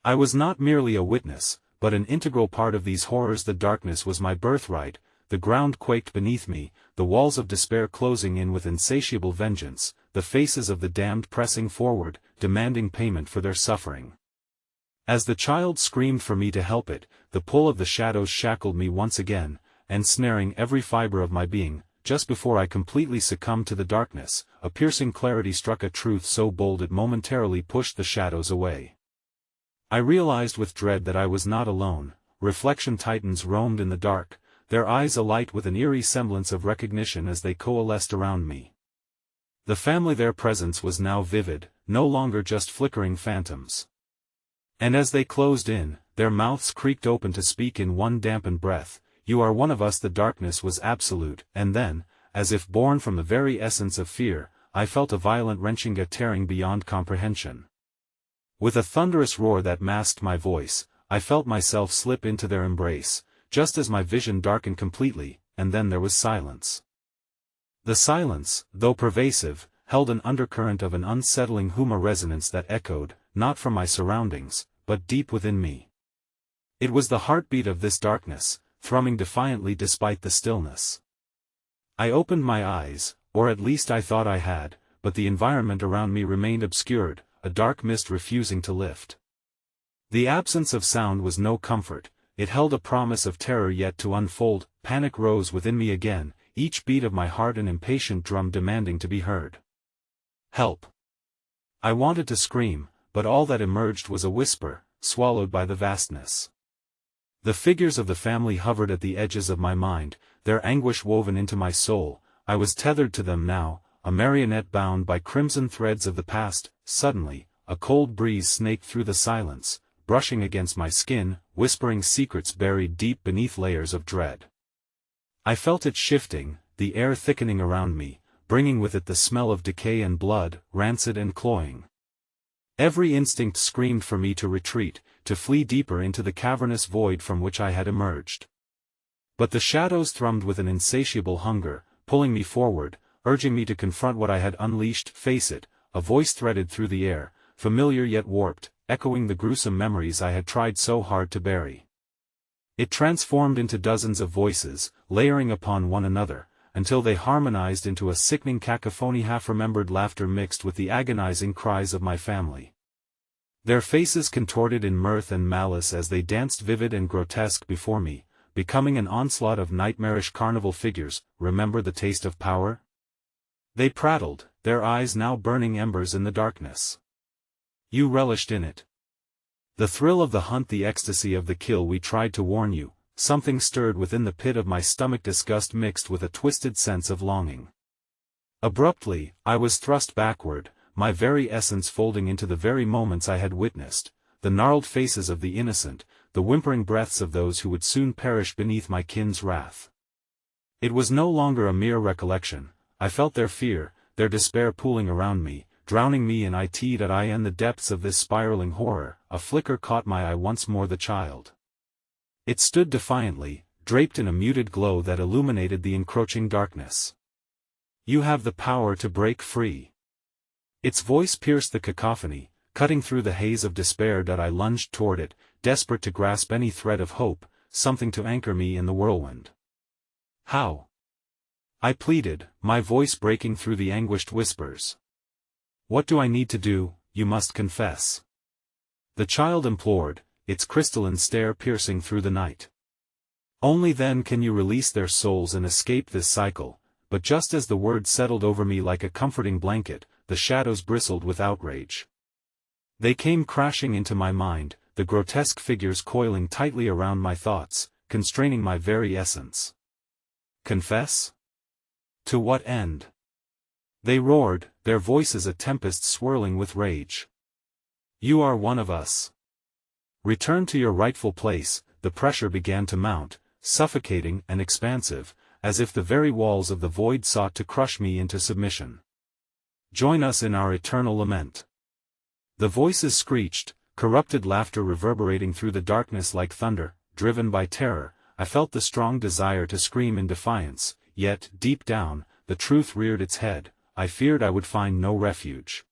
I was not merely a witness, but an integral part of these horrors. The darkness was my birthright, the ground quaked beneath me, the walls of despair closing in with insatiable vengeance, the faces of the damned pressing forward, demanding payment for their suffering. As the child screamed for me to help it, the pull of the shadows shackled me once again, ensnaring every fiber of my being. Just before I completely succumbed to the darkness, a piercing clarity struck, a truth so bold it momentarily pushed the shadows away. I realized with dread that I was not alone. Reflection titans roamed in the dark, their eyes alight with an eerie semblance of recognition as they coalesced around me. The family, their presence was now vivid, no longer just flickering phantoms. And as they closed in, their mouths creaked open to speak in one dampened breath, "You are one of us." The darkness was absolute, and then, as if born from the very essence of fear, I felt a violent wrenching, a tearing beyond comprehension. With a thunderous roar that masked my voice, I felt myself slip into their embrace, just as my vision darkened completely, and then there was silence. The silence, though pervasive, held an undercurrent of an unsettling resonance that echoed, not from my surroundings, but deep within me. It was the heartbeat of this darkness, thrumming defiantly despite the stillness. I opened my eyes, or at least I thought I had, but the environment around me remained obscured, a dark mist refusing to lift. The absence of sound was no comfort, it held a promise of terror yet to unfold. Panic rose within me again, each beat of my heart an impatient drum demanding to be heard. Help! I wanted to scream, but all that emerged was a whisper, swallowed by the vastness. The figures of the family hovered at the edges of my mind, their anguish woven into my soul. I was tethered to them now, a marionette bound by crimson threads of the past. Suddenly, a cold breeze snaked through the silence, brushing against my skin, whispering secrets buried deep beneath layers of dread. I felt it shifting, the air thickening around me, bringing with it the smell of decay and blood, rancid and cloying. Every instinct screamed for me to retreat, to flee deeper into the cavernous void from which I had emerged. But the shadows thrummed with an insatiable hunger, pulling me forward, urging me to confront what I had unleashed. Face it, a voice threaded through the air, familiar yet warped, echoing the gruesome memories I had tried so hard to bury. It transformed into dozens of voices, layering upon one another, until they harmonized into a sickening cacophony, half-remembered laughter mixed with the agonizing cries of my family. Their faces contorted in mirth and malice as they danced vivid and grotesque before me, becoming an onslaught of nightmarish carnival figures. Remember the taste of power? They prattled, their eyes now burning embers in the darkness. You relished in it. The thrill of the hunt, the ecstasy of the kill. We tried to warn you. Something stirred within the pit of my stomach, disgust mixed with a twisted sense of longing. Abruptly, I was thrust backward, my very essence folding into the very moments I had witnessed, the gnarled faces of the innocent, the whimpering breaths of those who would soon perish beneath my kin's wrath. It was no longer a mere recollection. I felt their fear, their despair pooling around me, drowning me in in the depths of this spiraling horror. A flicker caught my eye once more, the child. It stood defiantly, draped in a muted glow that illuminated the encroaching darkness. You have the power to break free. Its voice pierced the cacophony, cutting through the haze of despair. I lunged toward it, desperate to grasp any thread of hope, something to anchor me in the whirlwind. How? I pleaded, my voice breaking through the anguished whispers. What do I need to do? You must confess. The child implored, its crystalline stare piercing through the night. Only then can you release their souls and escape this cycle. But just as the words settled over me like a comforting blanket, the shadows bristled with outrage. They came crashing into my mind, the grotesque figures coiling tightly around my thoughts, constraining my very essence. Confess? To what end? They roared, their voices a tempest swirling with rage. You are one of us. Return to your rightful place. The pressure began to mount, suffocating and expansive, as if the very walls of the void sought to crush me into submission. Join us in our eternal lament. The voices screeched, corrupted laughter reverberating through the darkness like thunder. Driven by terror, I felt the strong desire to scream in defiance, yet, deep down, the truth reared its head. I feared I would find no refuge.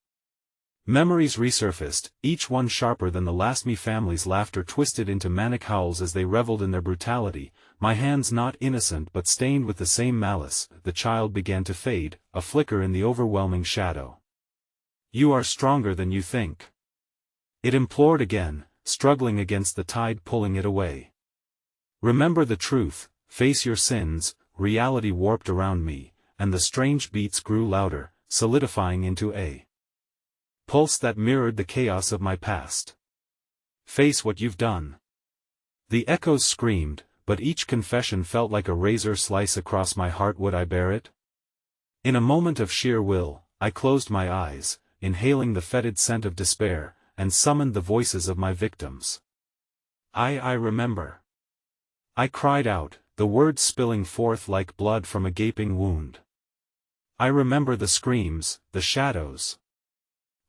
Memories resurfaced, each one sharper than the last. My family's laughter twisted into manic howls as they reveled in their brutality, my hands not innocent but stained with the same malice. The child began to fade, a flicker in the overwhelming shadow. You are stronger than you think. It implored again, struggling against the tide pulling it away. Remember the truth, face your sins. Reality warped around me, and the strange beats grew louder, solidifying into a pulse that mirrored the chaos of my past. Face what you've done. The echoes screamed, but each confession felt like a razor slice across my heart. Would I bear it? In a moment of sheer will, I closed my eyes, inhaling the fetid scent of despair, and summoned the voices of my victims. I remember. I cried out, the words spilling forth like blood from a gaping wound. I remember the screams, the shadows.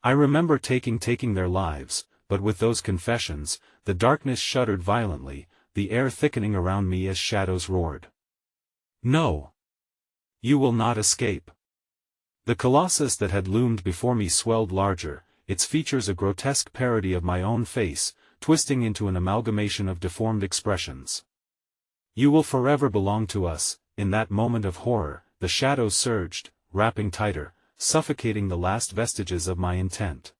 I remember taking their lives, but with those confessions, the darkness shuddered violently, the air thickening around me as shadows roared. No! You will not escape. The colossus that had loomed before me swelled larger, its features a grotesque parody of my own face, twisting into an amalgamation of deformed expressions. You will forever belong to us. In that moment of horror, the shadows surged, wrapping tighter, suffocating the last vestiges of my intent.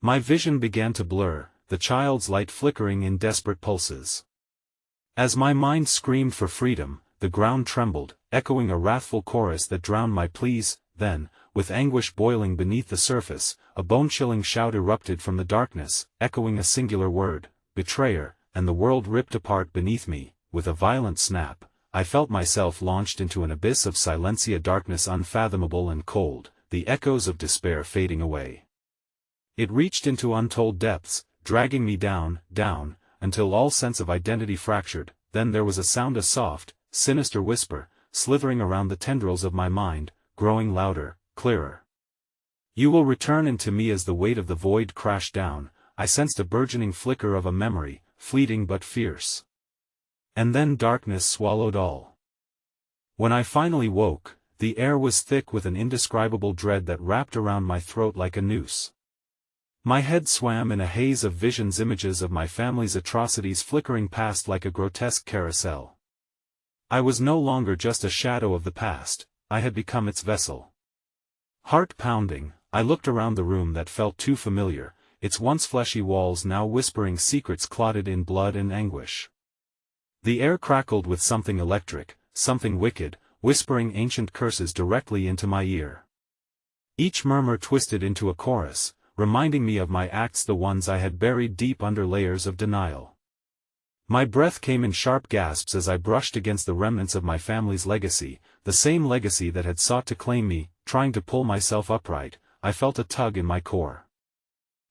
My vision began to blur, the child's light flickering in desperate pulses. As my mind screamed for freedom, the ground trembled, echoing a wrathful chorus that drowned my pleas. Then, with anguish boiling beneath the surface, a bone-chilling shout erupted from the darkness, echoing a singular word, betrayer, and the world ripped apart beneath me. With a violent snap, I felt myself launched into an abyss of silencia, darkness unfathomable and cold, the echoes of despair fading away. It reached into untold depths, dragging me down, until all sense of identity fractured. Then there was a sound, a soft, sinister whisper, slithering around the tendrils of my mind, growing louder, clearer. You will return. And to me as the weight of the void crashed down, I sensed a burgeoning flicker of a memory, fleeting but fierce. And then darkness swallowed all. When I finally woke, the The air was thick with an indescribable dread that wrapped around my throat like a noose. My head swam in a haze of visions, images of my family's atrocities flickering past like a grotesque carousel. I was no longer just a shadow of the past, I had become its vessel. Heart pounding, I looked around the room that felt too familiar, its once fleshy walls now whispering secrets clotted in blood and anguish. The air crackled with something electric, something wicked, whispering ancient curses directly into my ear. Each murmur twisted into a chorus, reminding me of my acts, the ones I had buried deep under layers of denial. My breath came in sharp gasps as I brushed against the remnants of my family's legacy, the same legacy that had sought to claim me. Trying to pull myself upright, I felt a tug in my core.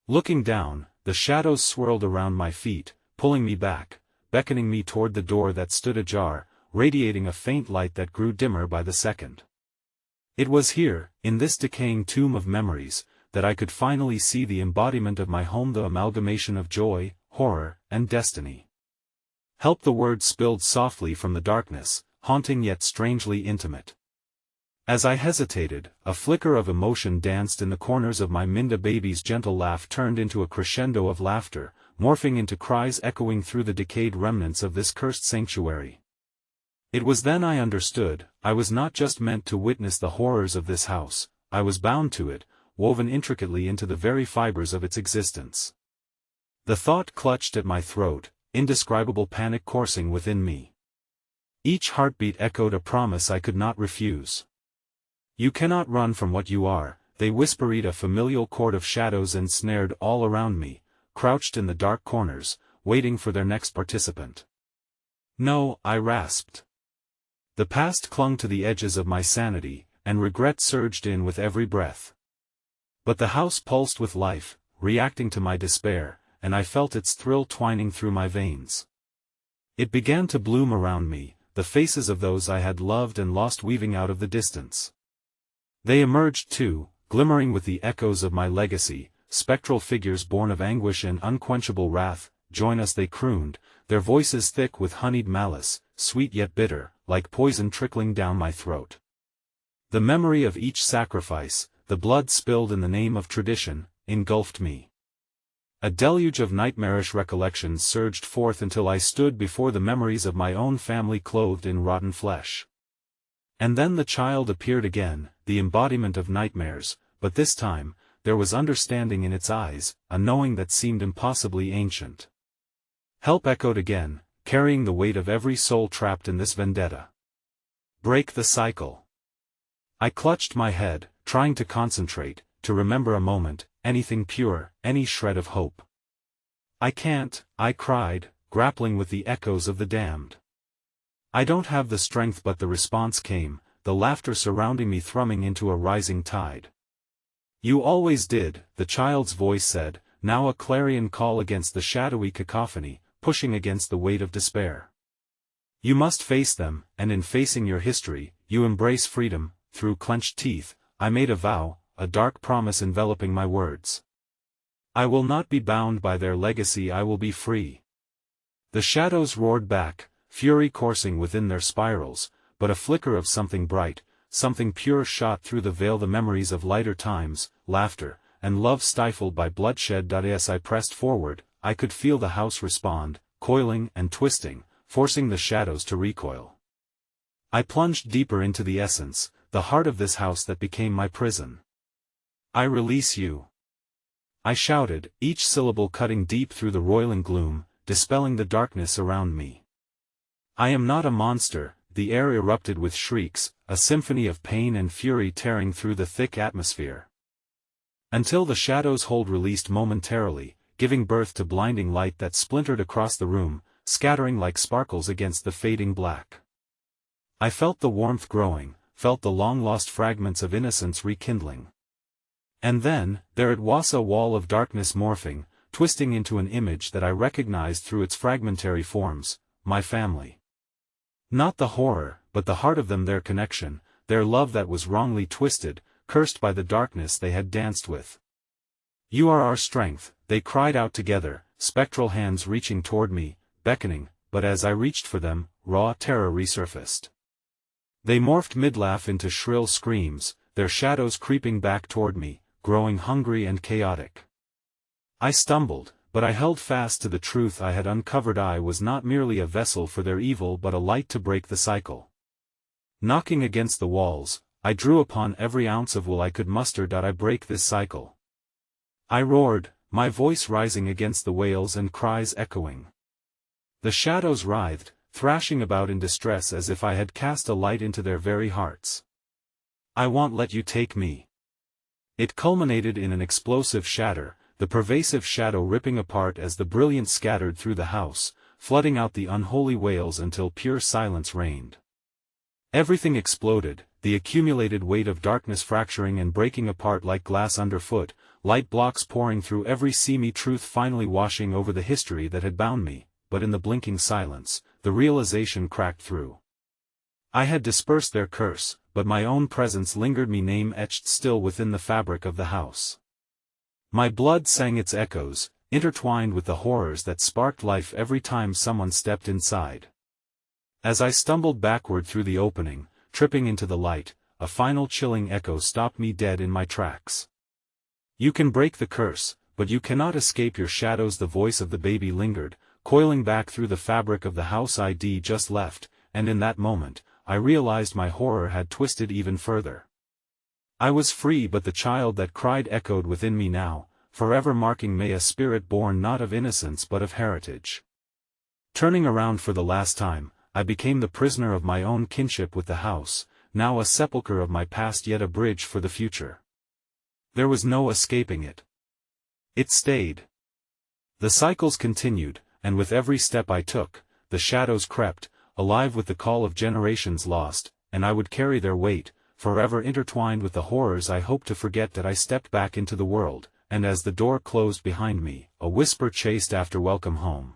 Looking down, the shadows swirled around my feet, pulling me back, beckoning me toward the door that stood ajar, radiating a faint light that grew dimmer by the second. It was here, in this decaying tomb of memories, that I could finally see the embodiment of my home, the amalgamation of joy, horror, and destiny. Help, the word spilled softly from the darkness, haunting yet strangely intimate. As I hesitated, a flicker of emotion danced in the corners of my Minda baby's gentle laugh turned into a crescendo of laughter, morphing into cries echoing through the decayed remnants of this cursed sanctuary. It was then I understood, I was not just meant to witness the horrors of this house, I was bound to it, woven intricately into the very fibers of its existence. The thought clutched at my throat, indescribable panic coursing within me. Each heartbeat echoed a promise I could not refuse. You cannot run from what you are, they whispered, a familial chord of shadows ensnared all around me, crouched in the dark corners, waiting for their next participant. No, I rasped. The past clung to the edges of my sanity, and regret surged in with every breath. But the house pulsed with life, reacting to my despair, and I felt its thrill twining through my veins. It began to bloom around me, the faces of those I had loved and lost weaving out of the distance. They emerged too, glimmering with the echoes of my legacy, spectral figures born of anguish and unquenchable wrath. Join us, they crooned, their voices thick with honeyed malice, sweet yet bitter, like poison trickling down my throat. The memory of each sacrifice, the blood spilled in the name of tradition, engulfed me. A deluge of nightmarish recollections surged forth until I stood before the memories of my own family clothed in rotten flesh. And then the child appeared again, the embodiment of nightmares, but this time, there was understanding in its eyes, a knowing that seemed impossibly ancient. Help echoed again, carrying the weight of every soul trapped in this vendetta. Break the cycle. I clutched my head, trying to concentrate, to remember a moment, anything pure, any shred of hope. I can't, I cried, grappling with the echoes of the damned. I don't have the strength, but the response came, the laughter surrounding me thrumming into a rising tide. You always did, the child's voice said, now a clarion call against the shadowy cacophony, pushing against the weight of despair. You must face them, and in facing your history, you embrace freedom. Through clenched teeth, I made a vow, a dark promise enveloping my words. I will not be bound by their legacy, I will be free. The shadows roared back, fury coursing within their spirals, but a flicker of something bright, something pure shot through the veil, the memories of lighter times, laughter, and love stifled by bloodshed. As I pressed forward, I could feel the house respond, coiling and twisting, forcing the shadows to recoil. I plunged deeper into the essence, the heart of this house that became my prison. I release you. I shouted, each syllable cutting deep through the roiling gloom, dispelling the darkness around me. I am not a monster. The air erupted with shrieks, a symphony of pain and fury tearing through the thick atmosphere. Until the shadows hold released momentarily, giving birth to blinding light that splintered across the room, scattering like sparkles against the fading black. I felt the warmth growing, felt the long-lost fragments of innocence rekindling. And then, there it was, a wall of darkness morphing, twisting into an image that I recognized through its fragmentary forms, my family. Not the horror, but the heart of them, their connection, their love that was wrongly twisted, cursed by the darkness they had danced with. You are our strength, they cried out together, spectral hands reaching toward me, beckoning, but as I reached for them, raw terror resurfaced. They morphed mid-laugh into shrill screams, their shadows creeping back toward me, growing hungry and chaotic. I stumbled, but I held fast to the truth I had uncovered. I was not merely a vessel for their evil but a light to break the cycle. Knocking against the walls, I drew upon every ounce of will I could muster. I break this cycle. I roared, my voice rising against the wails and cries echoing. The shadows writhed, thrashing about in distress as if I had cast a light into their very hearts. I won't let you take me. It culminated in an explosive shatter, the pervasive shadow ripping apart as the brilliance scattered through the house, flooding out the unholy wails until pure silence reigned. Everything exploded, the accumulated weight of darkness fracturing and breaking apart like glass underfoot, light blocks pouring through every seamy truth finally washing over the history that had bound me, but in the blinking silence, the realization cracked through. I had dispersed their curse, but my own presence lingered, me name etched still within the fabric of the house. My blood sang its echoes, intertwined with the horrors that sparked life every time someone stepped inside. As I stumbled backward through the opening, tripping into the light, a final chilling echo stopped me dead in my tracks. You can break the curse, but you cannot escape your shadows. The voice of the baby lingered, coiling back through the fabric of the house I'd just left, and in that moment, I realized my horror had twisted even further. I was free, but the child that cried echoed within me now, forever marking me a spirit born not of innocence but of heritage. Turning around for the last time, I became the prisoner of my own kinship with the house, now a sepulchre of my past yet a bridge for the future. There was no escaping it. It stayed. The cycles continued, and with every step I took, the shadows crept, alive with the call of generations lost, and I would carry their weight, forever intertwined with the horrors I hoped to forget. That I stepped back into the world, and as the door closed behind me, a whisper chased after welcome home.